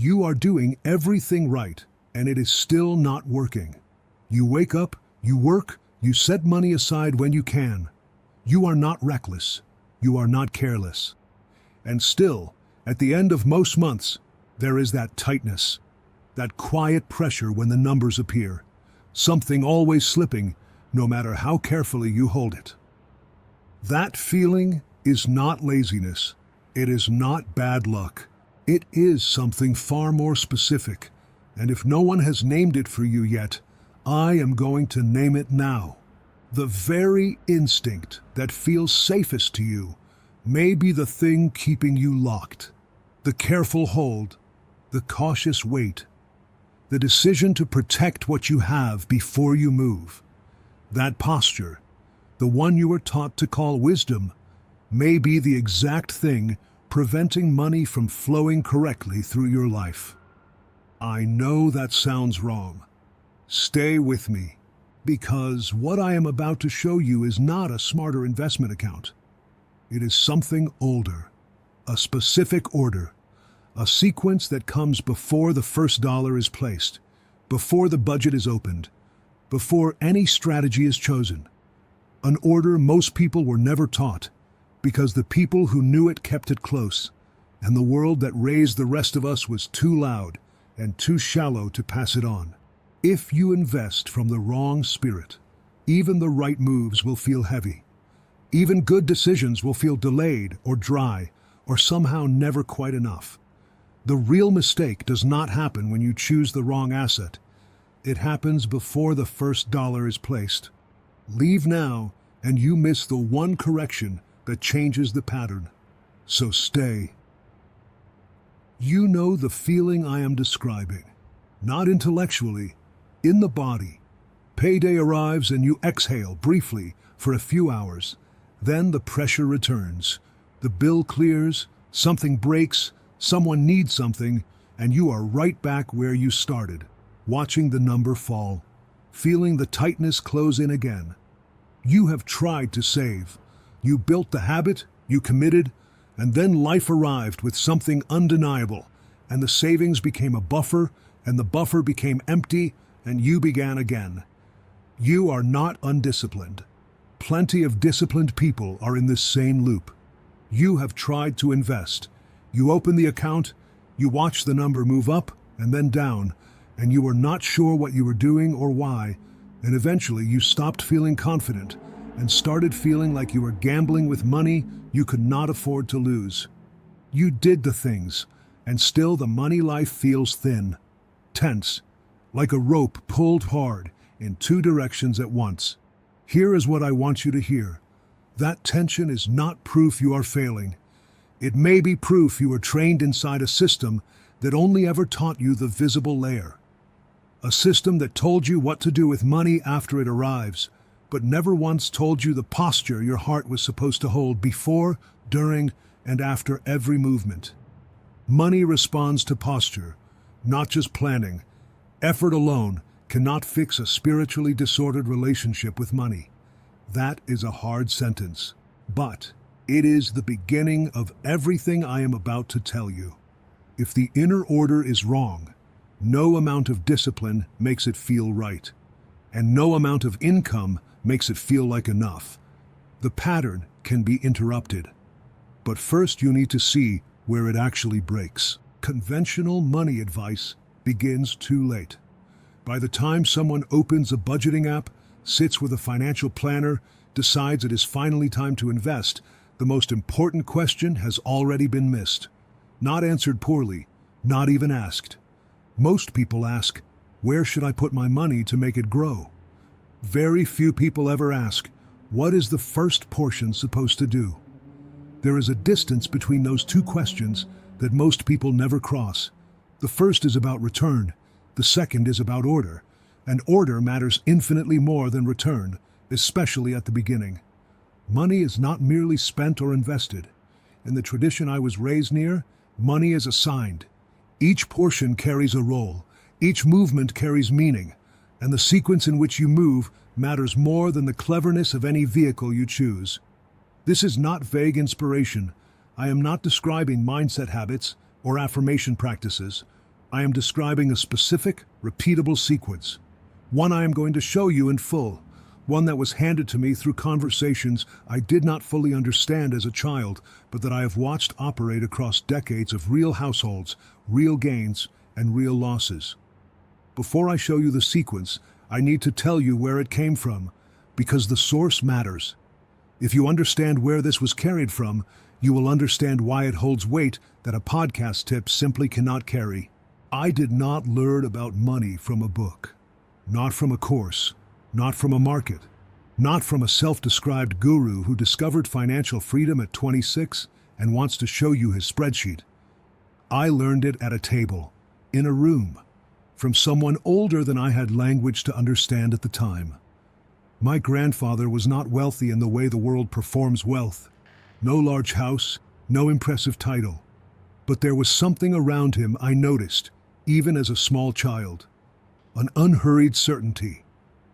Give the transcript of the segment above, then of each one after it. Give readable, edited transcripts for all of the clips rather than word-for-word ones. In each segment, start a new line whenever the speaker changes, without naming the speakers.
You are doing everything right, and it is still not working. You wake up, you work, you set money aside when you can. You are not reckless. You are not careless. And still, at the end of most months, there is that tightness, that quiet pressure when the numbers appear, something always slipping, no matter how carefully you hold it. That feeling is not laziness. It is not bad luck. It is something far more specific, and if no one has named it for you yet, I am going to name it now. The very instinct that feels safest to you may be the thing keeping you locked. The careful hold, the cautious wait, the decision to protect what you have before you move. That posture, the one you were taught to call wisdom, may be the exact thing preventing money from flowing correctly through your life. I know that sounds wrong. Stay with me, because what I am about to show you is not a smarter investment account. It is something older, a specific order, a sequence that comes before the first dollar is placed, before the budget is opened, before any strategy is chosen. An order most people were never taught, because the people who knew it kept it close, and the world that raised the rest of us was too loud and too shallow to pass it on. If you invest from the wrong spirit, even the right moves will feel heavy. Even good decisions will feel delayed or dry or somehow never quite enough. The real mistake does not happen when you choose the wrong asset. It happens before the first dollar is placed. Leave now, and you miss the one correction that changes the pattern. So stay. You know the feeling I am describing, not intellectually, in the body. Payday arrives and you exhale briefly for a few hours. Then the pressure returns. The bill clears, something breaks, someone needs something, and you are right back where you started, watching the number fall, feeling the tightness close in again. You have tried to save. You built the habit, you committed, and then life arrived with something undeniable, and the savings became a buffer, and the buffer became empty, and you began again. You are not undisciplined. Plenty of disciplined people are in this same loop. You have tried to invest. You open the account, you watch the number move up and then down, and you were not sure what you were doing or why, and eventually you stopped feeling confident and started feeling like you were gambling with money you could not afford to lose. You did the things, and still the money life feels thin, tense, like a rope pulled hard in two directions at once. Here is what I want you to hear. That tension is not proof you are failing. It may be proof you were trained inside a system that only ever taught you the visible layer. A system that told you what to do with money after it arrives, but never once told you the posture your heart was supposed to hold before, during, and after every movement. Money responds to posture, not just planning. Effort alone cannot fix a spiritually disordered relationship with money. That is a hard sentence, but it is the beginning of everything I am about to tell you. If the inner order is wrong, no amount of discipline makes it feel right, and no amount of income makes it feel like enough. The pattern can be interrupted, but first you need to see where it actually breaks. Conventional money advice begins too late. By the time someone opens a budgeting app, sits with a financial planner, decides it is finally time to invest, the most important question has already been missed. Not answered poorly, not even asked. Most people ask, where should I put my money to make it grow? Very few people ever ask, what is the first portion supposed to do? There is a distance between those two questions that most people never cross. The first is about return, the second is about order, and order matters infinitely more than return, especially at the beginning. Money is not merely spent or invested. In the tradition I was raised near, money is assigned. Each portion carries a role, each movement carries meaning, and the sequence in which you move matters more than the cleverness of any vehicle you choose. This is not vague inspiration. I am not describing mindset habits or affirmation practices. I am describing a specific, repeatable sequence. One I am going to show you in full. One that was handed to me through conversations I did not fully understand as a child, but that I have watched operate across decades of real households, real gains, and real losses. Before I show you the sequence, I need to tell you where it came from, because the source matters. If you understand where this was carried from, you will understand why it holds weight that a podcast tip simply cannot carry. I did not learn about money from a book, not from a course, not from a market, not from a self-described guru who discovered financial freedom at 26 and wants to show you his spreadsheet. I learned it at a table, in a room, from someone older than I had language to understand at the time. My grandfather was not wealthy in the way the world performs wealth. No large house, no impressive title. But there was something around him I noticed, even as a small child. An unhurried certainty.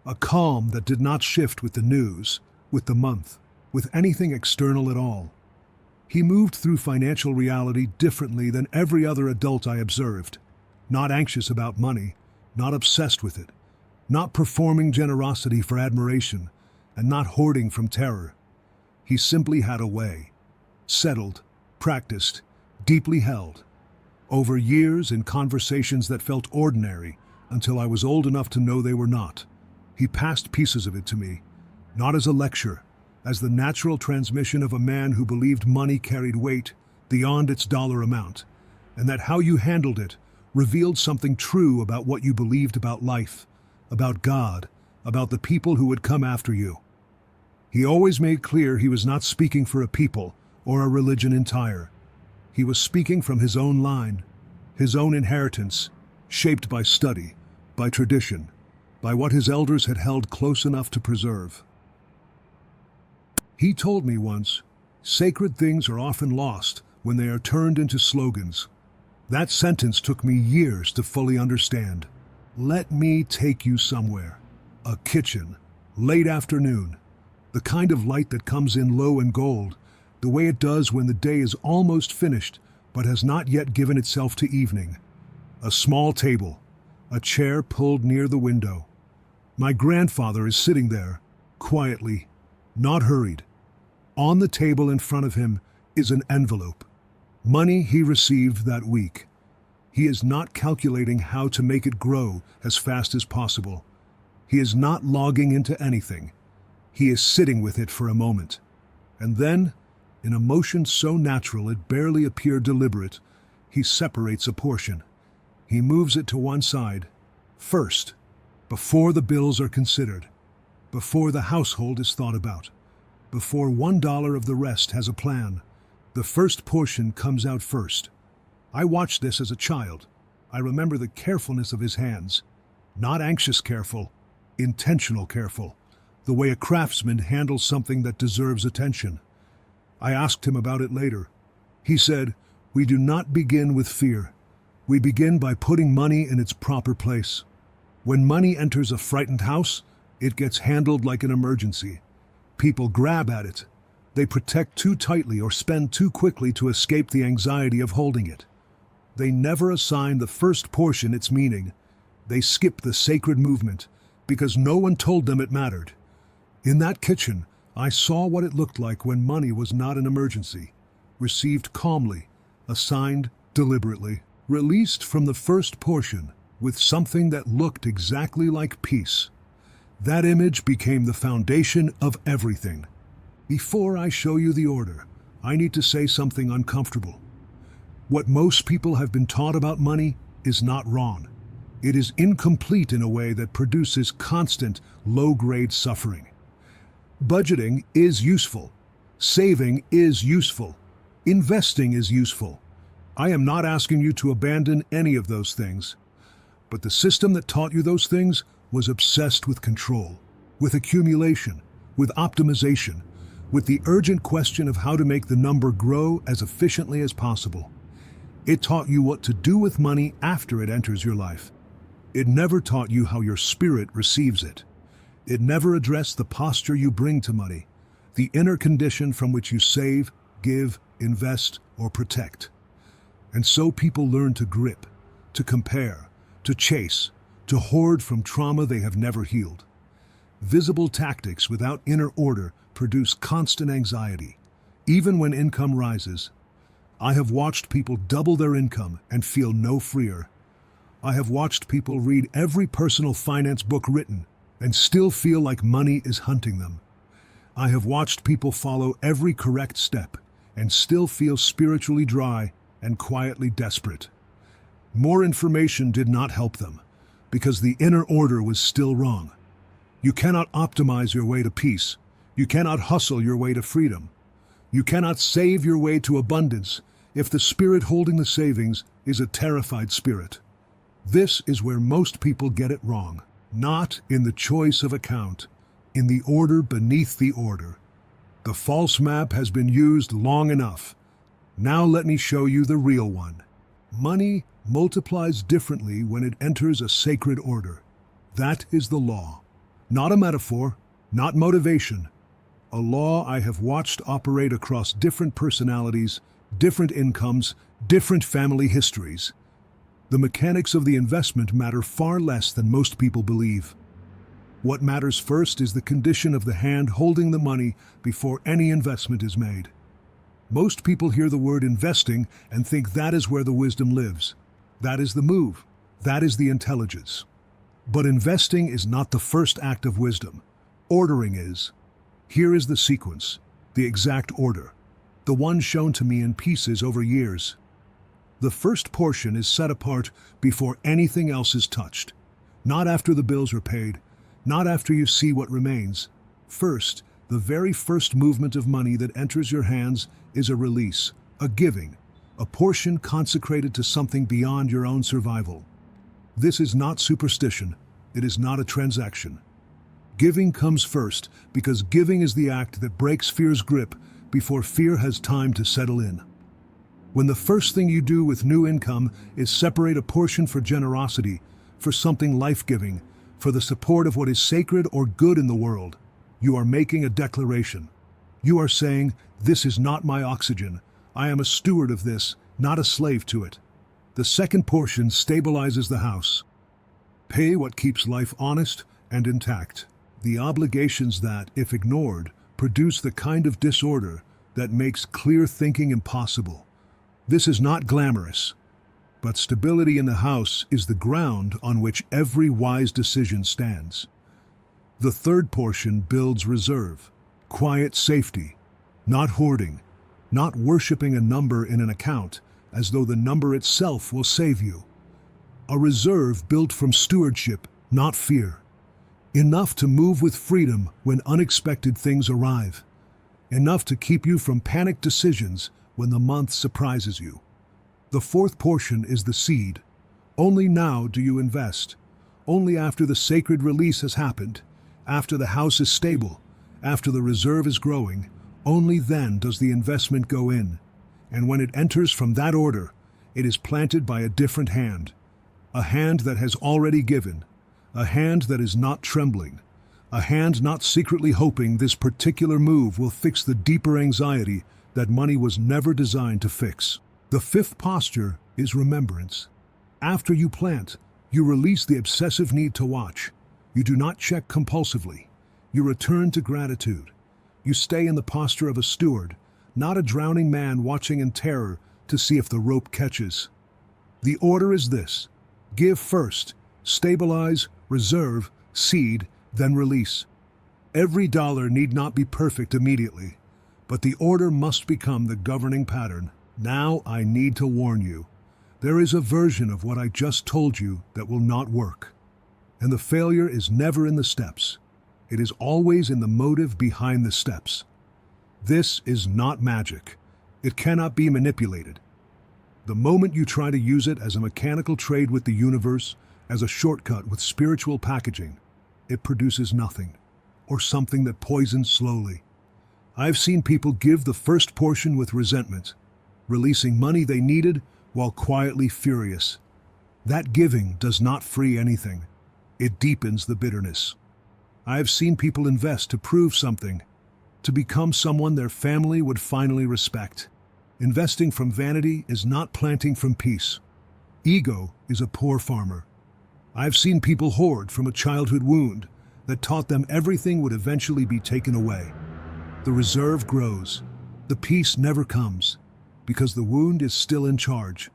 A calm that did not shift with the news, with the month, with anything external at all. He moved through financial reality differently than every other adult I observed. Not anxious about money, not obsessed with it, not performing generosity for admiration, and not hoarding from terror. He simply had a way. Settled, practiced, deeply held. Over years in conversations that felt ordinary until I was old enough to know they were not. He passed pieces of it to me, not as a lecture, as the natural transmission of a man who believed money carried weight beyond its dollar amount, and that how you handled it revealed something true about what you believed about life, about God, about the people who would come after you. He always made clear he was not speaking for a people or a religion entire. He was speaking from his own line, his own inheritance, shaped by study, by tradition, by what his elders had held close enough to preserve. He told me once, "Sacred things are often lost when they are turned into slogans." That sentence took me years to fully understand. Let me take you somewhere. A kitchen, late afternoon, the kind of light that comes in low and gold, the way it does when the day is almost finished but has not yet given itself to evening. A small table, a chair pulled near the window. My grandfather is sitting there, quietly, not hurried. On the table in front of him is an envelope. Money he received that week. He is not calculating how to make it grow as fast as possible. He is not logging into anything. He is sitting with it for a moment. And then, in a motion so natural it barely appeared deliberate, he separates a portion. He moves it to one side, first, before the bills are considered, before the household is thought about, before $1 of the rest has a plan. The first portion comes out first. I watched this as a child. I remember the carefulness of his hands. Not anxious careful, intentional careful. The way a craftsman handles something that deserves attention. I asked him about it later. He said, "We do not begin with fear. We begin by putting money in its proper place. When money enters a frightened house, it gets handled like an emergency. People grab at it. They protect too tightly or spend too quickly to escape the anxiety of holding it. They never assign the first portion its meaning. They skip the sacred movement because no one told them it mattered. In that kitchen, I saw what it looked like when money was not an emergency, received calmly, assigned deliberately, released from the first portion with something that looked exactly like peace. That image became the foundation of everything. Before I show you the order, I need to say something uncomfortable. What most people have been taught about money is not wrong. It is incomplete in a way that produces constant, low-grade suffering. Budgeting is useful. Saving is useful. Investing is useful. I am not asking you to abandon any of those things. But the system that taught you those things was obsessed with control, with accumulation, with optimization, with the urgent question of how to make the number grow as efficiently as possible. It taught you what to do with money after it enters your life. It never taught you how your spirit receives it. It never addressed the posture you bring to money, the inner condition from which you save, give, invest, or protect. And so people learn to grip, to compare, to chase, to hoard from trauma they have never healed. Visible tactics without inner order produce constant anxiety. Even when income rises, I have watched people double their income and feel no freer. I have watched people read every personal finance book written and still feel like money is hunting them. I have watched people follow every correct step and still feel spiritually dry and quietly desperate. More information did not help them because the inner order was still wrong. You cannot optimize your way to peace. You cannot hustle your way to freedom. You cannot save your way to abundance if the spirit holding the savings is a terrified spirit. This is where most people get it wrong, not in the choice of account, in the order beneath the order. The false map has been used long enough. Now let me show you the real one. Money multiplies differently when it enters a sacred order. That is the law. Not a metaphor, not motivation. A law I have watched operate across different personalities, different incomes, different family histories. The mechanics of the investment matter far less than most people believe. What matters first is the condition of the hand holding the money before any investment is made. Most people hear the word investing and think that is where the wisdom lives. That is the move. That is the intelligence. But investing is not the first act of wisdom. Ordering is. Here is the sequence, the exact order, the one shown to me in pieces over years. The first portion is set apart before anything else is touched. Not after the bills are paid, not after you see what remains. First, the very first movement of money that enters your hands is a release, a giving, a portion consecrated to something beyond your own survival. This is not superstition. It is not a transaction. Giving comes first because giving is the act that breaks fear's grip before fear has time to settle in. When the first thing you do with new income is separate a portion for generosity, for something life-giving, for the support of what is sacred or good in the world, you are making a declaration. You are saying, "This is not my oxygen. I am a steward of this, not a slave to it." The second portion stabilizes the house. Pay what keeps life honest and intact. The obligations that, if ignored, produce the kind of disorder that makes clear thinking impossible. This is not glamorous, but stability in the house is the ground on which every wise decision stands. The third portion builds reserve, quiet safety, not hoarding, not worshiping a number in an account as though the number itself will save you. A reserve built from stewardship, not fear. Enough to move with freedom when unexpected things arrive. Enough to keep you from panicked decisions when the month surprises you. The fourth portion is the seed. Only now do you invest. Only after the sacred release has happened, after the house is stable, after the reserve is growing, only then does the investment go in. And when it enters from that order, it is planted by a different hand. A hand that has already given. A hand that is not trembling. A hand not secretly hoping this particular move will fix the deeper anxiety that money was never designed to fix. The fifth posture is remembrance. After you plant, you release the obsessive need to watch. You do not check compulsively. You return to gratitude. You stay in the posture of a steward, not a drowning man watching in terror to see if the rope catches. The order is this: give first, stabilize, reserve, seed, then release. Every dollar need not be perfect immediately, but the order must become the governing pattern. Now I need to warn you. There is a version of what I just told you that will not work. And the failure is never in the steps. It is always in the motive behind the steps. This is not magic. It cannot be manipulated. The moment you try to use it as a mechanical trade with the universe, as a shortcut with spiritual packaging, it produces nothing, or something that poisons slowly. I've seen people give the first portion with resentment, releasing money they needed while quietly furious. That giving does not free anything. It deepens the bitterness. I have seen people invest to prove something, to become someone their family would finally respect. Investing from vanity is not planting from peace. Ego is a poor farmer. I've seen people hoard from a childhood wound that taught them everything would eventually be taken away. The reserve grows. The peace never comes because the wound is still in charge.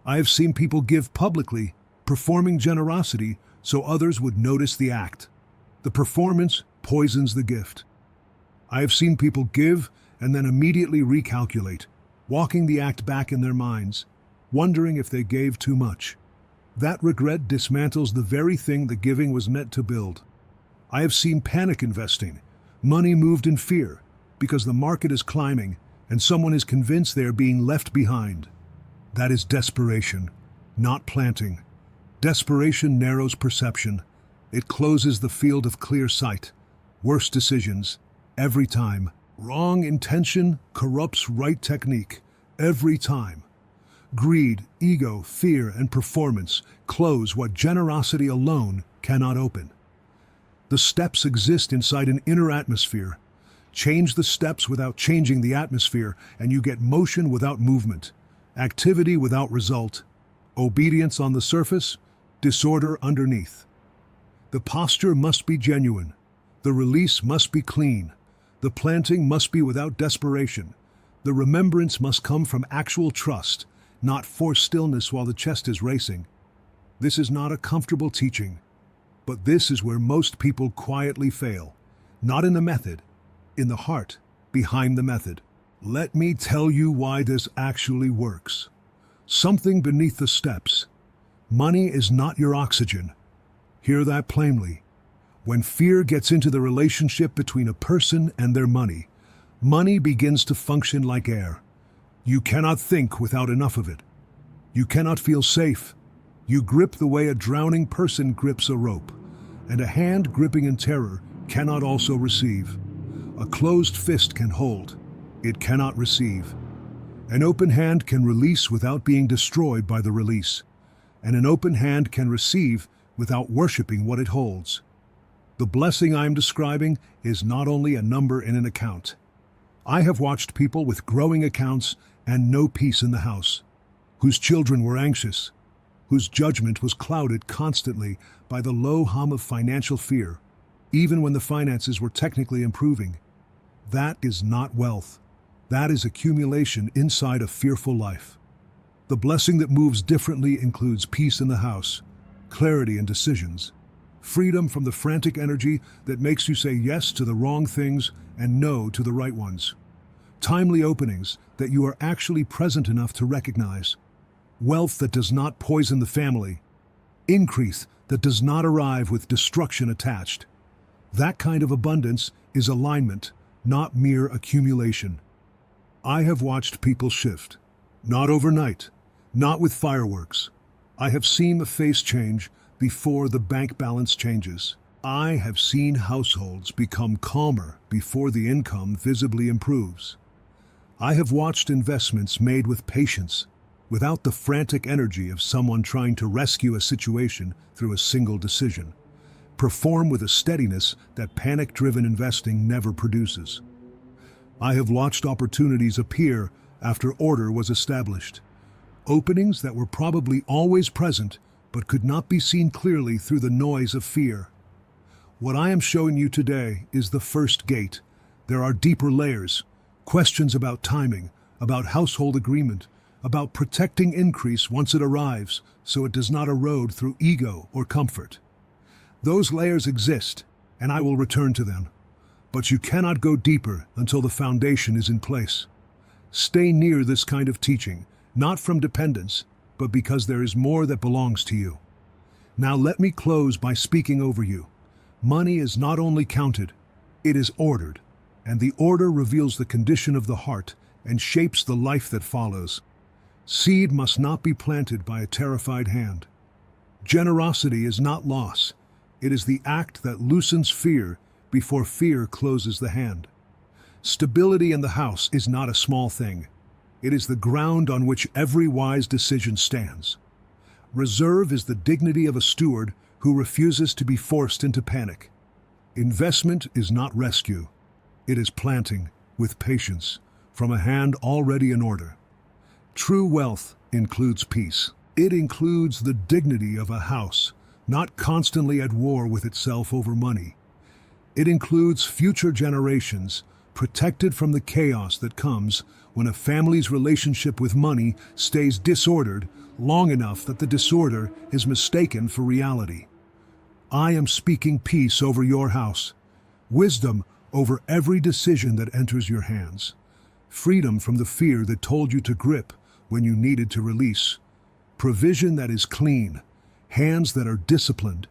I have seen people give publicly, performing generosity so others would notice the act. The performance poisons the gift. I have seen people give and then immediately recalculate, walking the act back in their minds, wondering if they gave too much. That regret dismantles the very thing the giving was meant to build. I have seen panic investing, money moved in fear, because the market is climbing and someone is convinced they are being left behind. That is desperation, not planting. Desperation narrows perception. It closes the field of clear sight. Worse decisions, every time. Wrong intention corrupts right technique, every time. Greed, ego, fear, and performance close what generosity alone cannot open. The steps exist inside an inner atmosphere. Change the steps without changing the atmosphere, and you get motion without movement, activity without result, obedience on the surface, disorder underneath. The posture must be genuine. The release must be clean. The planting must be without desperation. The remembrance must come from actual trust, not forced stillness while the chest is racing. This is not a comfortable teaching, but this is where most people quietly fail. Not in the method, in the heart, behind the method. Let me tell you why this actually works. Something beneath the steps. Money is not your oxygen. Hear that plainly. When fear gets into the relationship between a person and their money, money begins to function like air. You cannot think without enough of it. You cannot feel safe. You grip the way a drowning person grips a rope, and a hand gripping in terror cannot also receive. A closed fist can hold. It cannot receive. An open hand can release without being destroyed by the release, and an open hand can receive without worshiping what it holds. The blessing I am describing is not only a number in an account. I have watched people with growing accounts and no peace in the house, whose children were anxious, whose judgment was clouded constantly by the low hum of financial fear, even when the finances were technically improving. That is not wealth. That is accumulation inside a fearful life. The blessing that moves differently includes peace in the house, clarity in decisions, freedom from the frantic energy that makes you say yes to the wrong things and no to the right ones. Timely openings that you are actually present enough to recognize. Wealth that does not poison the family. Increase that does not arrive with destruction attached. That kind of abundance is alignment, not mere accumulation. I have watched people shift. Not overnight, not with fireworks. I have seen a face change before the bank balance changes. I have seen households become calmer before the income visibly improves. I have watched investments made with patience, without the frantic energy of someone trying to rescue a situation through a single decision, perform with a steadiness that panic-driven investing never produces. I have watched opportunities appear after order was established, openings that were probably always present but could not be seen clearly through the noise of fear. What I am showing you today is the first gate. There are deeper layers, questions about timing, about household agreement, about protecting increase once it arrives so it does not erode through ego or comfort. Those layers exist, and I will return to them. But you cannot go deeper until the foundation is in place. Stay near this kind of teaching, not from dependence, but because there is more that belongs to you. Now let me close by speaking over you. Money is not only counted, it is ordered, and the order reveals the condition of the heart and shapes the life that follows. Seed must not be planted by a terrified hand. Generosity is not loss. It is the act that loosens fear before fear closes the hand. Stability in the house is not a small thing. It is the ground on which every wise decision stands. Reserve is the dignity of a steward who refuses to be forced into panic. Investment is not rescue. It is planting, with patience, from a hand already in order. True wealth includes peace. It includes the dignity of a house, not constantly at war with itself over money. It includes future generations, protected from the chaos that comes when a family's relationship with money stays disordered long enough that the disorder is mistaken for reality. I am speaking peace over your house, wisdom over every decision that enters your hands, freedom from the fear that told you to grip when you needed to release, provision that is clean, hands that are disciplined,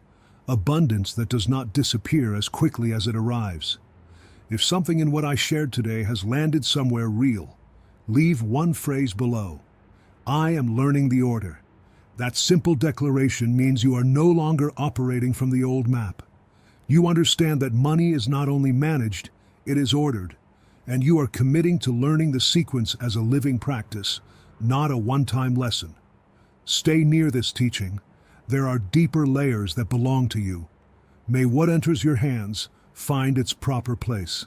abundance that does not disappear as quickly as it arrives. If something in what I shared today has landed somewhere real, leave one phrase below. I am learning the order. That simple declaration means you are no longer operating from the old map. You understand that money is not only managed, it is ordered, and you are committing to learning the sequence as a living practice, not a one-time lesson. Stay near this teaching. There are deeper layers that belong to you. May what enters your hands find its proper place.